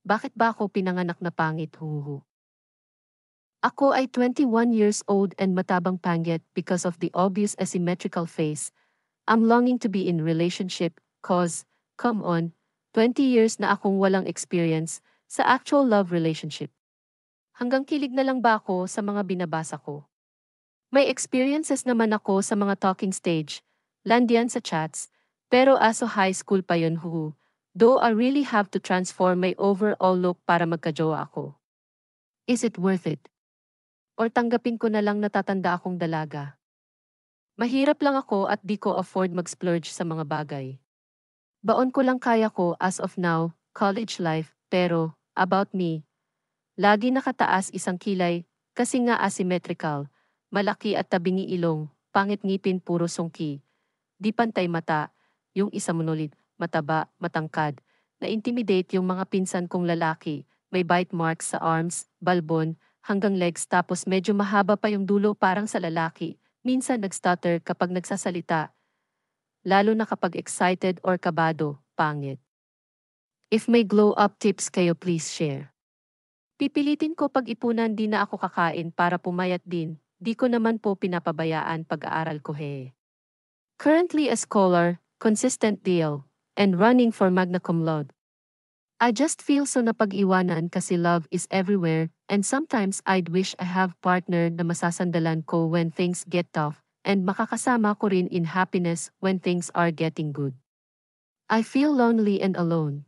Bakit ba ako pinanganak na pangit, huhu? Ako ay 21 years old and matabang pangyet because of the obvious asymmetrical face. I'm longing to be in relationship, cause, come on, 20 years na akong walang experience sa actual love relationship. Hanggang kilig na lang ba ako sa mga binabasa ko? May experiences naman ako sa mga talking stage, landian sa chats, pero aso high school pa yun, huhu. Though I really have to transform my overall look para magka-jowa ako. Is it worth it? Or tanggapin ko na lang natatanda akong dalaga? Mahirap lang ako at di ko afford mag-splurge sa mga bagay. Baon ko lang kaya ko as of now, college life, pero, about me, lagi nakataas isang kilay, kasi nga asymmetrical, malaki at tabingi ilong, pangit ngipin puro sungki, di pantay mata, yung isa monolit, mataba, matangkad, na-intimidate yung mga pinsan kong lalaki, may bite marks sa arms, balbon, hanggang legs tapos medyo mahaba pa yung dulo parang sa lalaki, minsan nagstutter kapag nagsasalita, lalo na kapag excited or kabado, pangit. If may glow-up tips kayo please share. Pipilitin ko pag-ipunan di na ako kakain para pumayat din, di ko naman po pinapabayaan pag-aaral ko he. Currently a scholar, consistent deal, and running for magna cum laude. I just feel so napag-iwanan kasi love is everywhere, and sometimes I'd wish I have partner na masasandalan ko when things get tough, and makakasama ko rin in happiness when things are getting good. I feel lonely and alone.